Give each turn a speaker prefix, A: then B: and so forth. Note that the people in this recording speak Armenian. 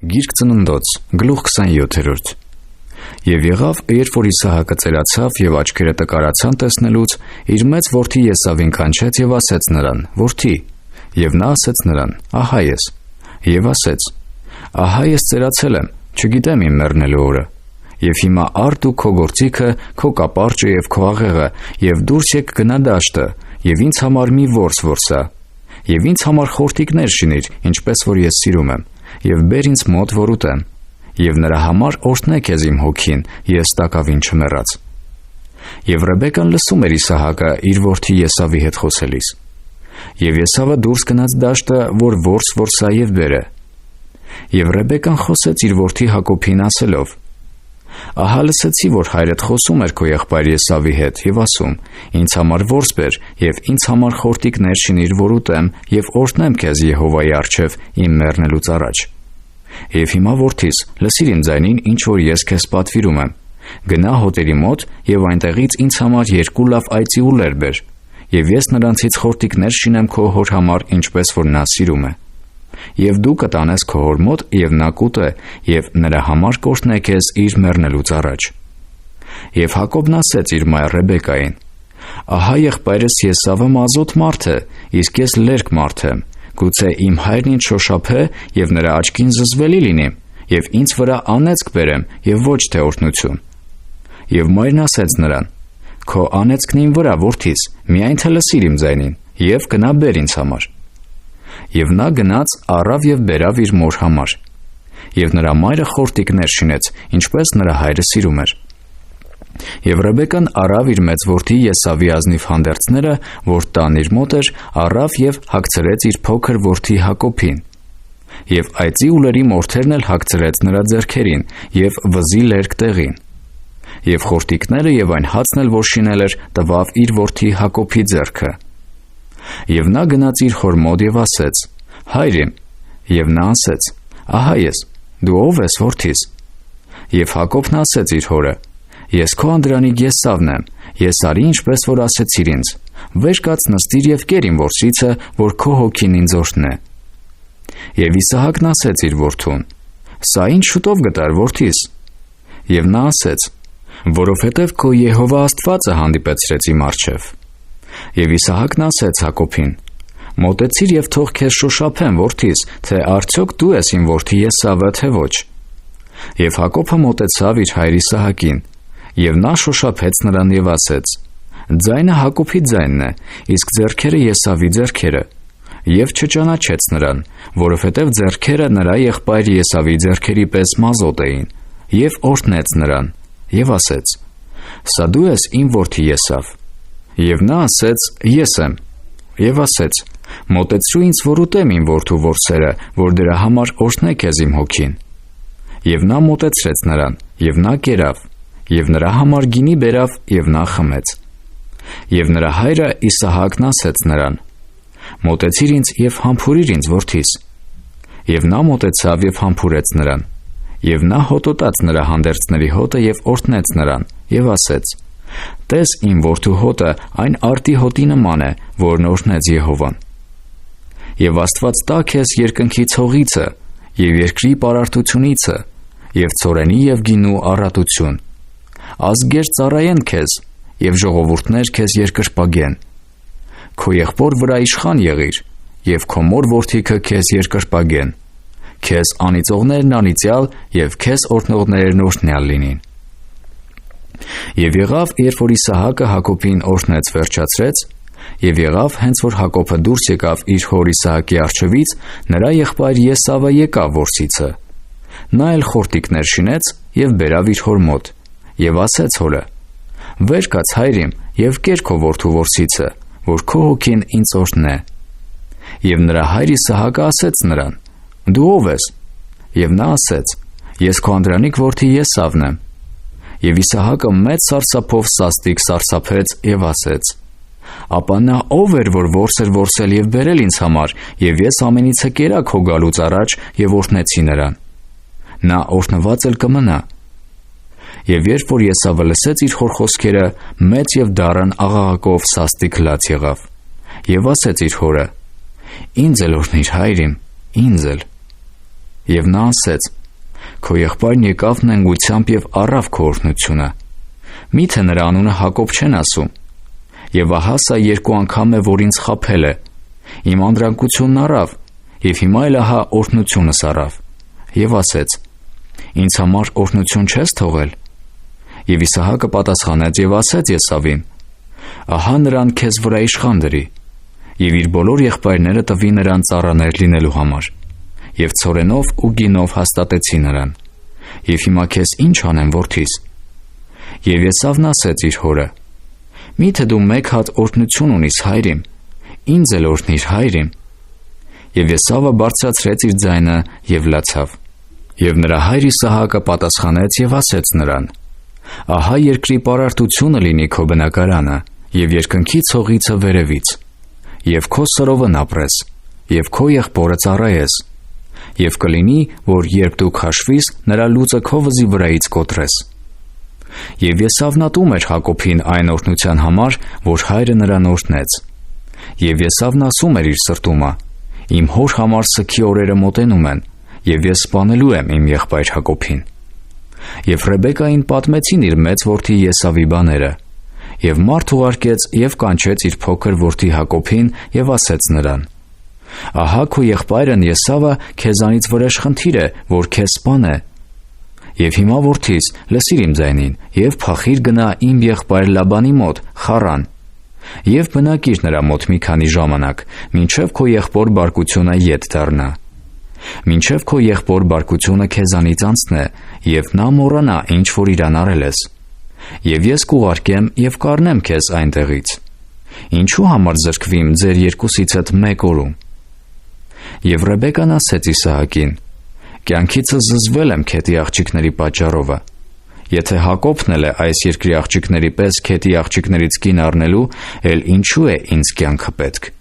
A: Գիրք Ծննդոց, գլուխ 27. Եվ եղավ, երբ որ Իսահակը ծերացավ և աչքերը տկարացան տեսնելուց, իր մեծ որդի Եսավին կանչեց և ասեց նրան. «Որդի», և նա ասեց նրան. «Ահա ես», և ասեց. «Ահա ես ծերացել եմ, չգիտեմ իմ մեռնելու օրը, և հիմա առ դու քո գործիքը, քո կապարճը և քո աղեղը, և դուրս եք գնա դաշտը, և ինձ համար մի որս որսա, և ինձ համար խորտիկներ շինիր, ինչպես որ ես սիրում եմ, և բեր ինձ մոտ, որ ուտեմ, և նրա համար օրհնե քեզ իմ հոգին, ես տակավին չմեռած»։ Եվ Ռեբեկան լսում էր Իսահակը իր որդի Եսավի հետ խոսելիս։ Եվ Եսավը դուրս գնաց դաշտը, որ որս որսա և բերե։ Եվ Ռեբեկան խոսեց իր որդի Հակոբին ասելով. «Ահա լսեցի, որ հայրդ խոսում էր քո եղբայր Եսավի հետ և ասում. ինձ համար որս բեր և ինձ համար խորտիկներ շինիր, որ ուտեմ և օրհնեմ քեզ Եհովայի առջև իմ մեռնելուց առաջ։ Եվ հիմա որդիս, լսիր իմ ձայնին, ինչ որ ես քեզ պատվիրում եմ. գնա հոտերի մոտ և այնտեղից ինձ համար 2 լավ այծի ուլեր բեր, և ես նրանցից խորտիկներ շինեմ քո հոր համար, ինչպես որ նա սիրում է։ Եվ դու կտանես քո հոր մոտ, և նա կուտե, և նրա համար կօրհնե քեզ իր մեռնելուց առաջ»։ Եվ Հակոբն ասեց իր մայր Ռեբեկային. «Ահա եղբայրս Եսավը մազոտ մարդ է, իսկ ես լերկ մարդ եմ, գուցե իմ հայրն ինձ շոշափե և նրա աչքին զզվելի լինիմ, և ինձ վրա անեծք բերեմ և ոչ թե օրհնություն»։ Եվ մայրն ասեց նրան. «Քո անեծքն իմ վրա, որդիս, միայն թե լսիր իմ ձայնին, և գնա բեր ինձ համար»։ Եվ նա գնաց, առավ և բերավ իր մոր համար։ Եվ նրա մայրը խորտիկներ շինեց, ինչպես նրա հայրը սիրում էր։ Եվ Ռեբեկան առավ իր մեծ որդի Եսավի ազնիվ հանդերձները, որ տան իր մոտ էր, առավ և հագցրեց իր փոքր որդի Հակոբին։ Եվ այծի ուլերի մորթերն էլ հագցրեց նրա ձեռքերին և վզի լերկ տեղին։ Եվ խորտիկները և այն հացն էլ, որ շինել էր, տվավ իր որդի Հակոբի ձեռքը։ Եվ նա գնաց իր հոր մոտ և ասեց. «Հայր իմ»։ Եվ նա ասեց. «Ահա ես, դու ո՞վ ես, որդիս»։ Եվ Հակոբն ասեց իր հորը. «Ես քո անդրանիկ Եսավն եմ, ես արի ինչպես որ ասեցիր ինձ, վեր կաց նստիր և կեր իմ որսիցը, որ քո հոգին ինձ օրհնե»։ Եվ Իսահակն ասեց իր որդուն. «Սա ինչ շուտով գտար, որդիս»։ Եվ նա ասեց. «Որովհետև քո Եհովա Աստվածը հանդիպեցրեց իմ առջև»։ Եվ Իսահակն ասեց Հակոբին. «Մոտեցիր և թող քեզ շոշափեմ, որդիս, թե արդյոք դու ես իմ որդի Եսավը, թե ոչ»։ Եվ Հակոբը մոտեցավ իր հայր Իսահակին, և նա շոշափեց նրան և ասեց. «Ձայնը Հակոբի ձայնն է, իսկ ձեռքերը Եսավի ձեռքերը»։ Եվ չճանաչեց նրան, որովհետև ձեռքերը նրա եղբայր Եսավի ձեռքերի պես մազոտ էին, և օրհնեց նրան, և ասեց. «Սա դու ես իմ որդի Եսավ»։ Եվ նա ասեց. «Ես եմ»։ Եվ ասեց. «Մոտեցրու ինձ, որ ուտեմ իմ որդու որսերը, որ դրա համար օրհնե քեզ իմ հոգին»։ Եվ նա մոտեցրեց նրան, և նա կերավ, և նրա համար գինի բերավ, և նա խմեց։ Եվ նրա հայրը Իսահակն ասեց նրան. «Մոտեցիր ինձ և համբուրիր ինձ, որդիս»։ Եվ նա մոտեցավ և համբուրեց նրան։ Եվ նա հոտոտաց նրա հանդերձների հոտը և օրհնեց նրան, և ասեց. «Տես իմ որդու հոտը այն արտի հոտի նման է, որն օրհնեց Եհովան։ Եվ Աստված տա քեզ երկնքի ցողիցը, և երկրի պարարտությունիցը, և ցորենի և գինու առատություն։ Ազգեր ծառայեն քեզ, և ժողովուրդներ քեզ երկրպագեն։ Քո եղբոր վրա իշխան եղիր, և քո մոր որդիքը քեզ երկրպագեն։ Քեզ անիծողներն անիծյալ, և քեզ օրհնողներն օրհնյալ լինին»։ Եվ եղավ, երբ որ Իսահակը Հակոբին օրհնեց վերջացրեց, և եղավ, հենց որ Հակոբը դուրս եկավ իր հոր Իսահակի առջևից, նրա եղբայր Եսավը եկավ որսիցը։ Նա էլ խորտիկներ շինեց և բերավ իր հոր մոտ, և ասեց հորը. «Վեր կաց, հայր իմ, և կեր քո որդու որսիցը, որ քո հոգին ինձ օրհնե»։ Եվ նրա հայր Իսահակը ասեց նրան. «Դու ո՞վ ես»։ Եվ նա ասեց. «Ես քո անդրանիկ որդի Եսավն եմ»։ Եվ Իսահակը մեծ սարսափով սաստիկ սարսափեց և ասեց. «Ապա նա ո՞վ էր, որ որս էր որսել և բերել ինձ համար, և ես ամենիցը կերա քո գալուց առաջ և օրհնեցի նրան։ Նա օրհնված էլ կմնա»։ Եվ երբ որ Եսավը լսեց իր հոր խոսքերը, մեծ և դառն աղաղակով սաստիկ լաց եղավ, և ասեց իր հորը. «Ինձ էլ օրհնիր, հայր իմ, ինձ էլ»։ Եվ նա ասեց. «Քո եղբայրն եկավ նենգությամբ և առավ քո օրհնությունը։ Մի՞թե նրա անունը Հակոբ չեն ասում։ Եվ ահա սա 2 անգամ է, որ ինձ խաբել է։ Իմ անդրանկությունն առավ, և հիմա էլ ահա օրհնությունս առավ»։ Եվ ասեց. «Ինձ համար օրհնություն չես թողել»։ Եվ Իսահակը պատասխանեց և ասեց Եսավին. «Ահա նրան քեզ վրա իշխան դրի»։ Եվ իր բոլոր եղբայրները տվի նրան ծառաներ լինելու համար։ Եվ ցորենով ու գինով հաստատեցի նրան։ Եվ հիմա քեզ ի՞նչ անեմ, որդիս»։ Եվ Եսավն ասեց իր հորը. «Մի՞թե դու 1 հատ օրհնություն ունիս, հայր իմ, ինձ էլ օրհնիր, հայր իմ»։ Եվ Եսավը բարձրացրեց իր ձայնը և լացավ։ Եվ նրա հայր Իսահակը պատասխանեց և ասեց նրան. «Ահա երկրի պարարտությունը լինի քո բնակարանը, և երկնքի ցողիցը վերևից, և քո սրովն ապրես, և քո եղբորը ծառայես, և կլինի, որ երբ դու քաշվիս, նրա լուծը քո վզի վրայից կոտրես»։ Եվ Եսավն ատում էր Հակոբին այն օրհնության համար, որ հայրը նրան օրհնեց։ Եվ Եսավն ասում էր իր սրտումը. «Իմ հոր համար սգի օրերը մոտենում են, և ես սպանելու եմ իմ եղբայր Հակոբին»։ Եվ Ռեբեկային պատմեցին իր մեծ որդի Եսավի բաները։ Եվ մարդ ուղարկեց և կանչեց իր փոքր որդի Հակոբին և ասեց նրան. «Ահա քո եղբայրն Եսավը քեզանից վրեժխնդիր է, որ քեզ սպանե։ Եվ հիմա, որդիս, լսիր իմ ձայնին և փախիր գնա իմ եղբայր Լաբանի մոտ, Խառան, և բնակիր նրա մոտ մի քանի ժամանակ, մինչև քո եղբոր բարկությունը ետ դառնա։ Մինչև քո եղբոր բարկությունը քեզանից անցնե, և նա մոռանա, ինչ որ իրան արել ես։ Եվ ես կուղարկեմ և կառնեմ քեզ այնտեղից։ Ինչու համար զրկվիմ ձեր երկուսիցդ 1 օրում»։ Եվ Ռեբեկան ասեց Իսահակին. «Կյանքիցս զզվել եմ քետի աղջիկների պատճառովը։ Եթե Հակոբն էլ է այս երկրի աղջիկների պես քետի աղջիկներից կին առնելու, էլ ինչու է ինձ կյանքը պետք»։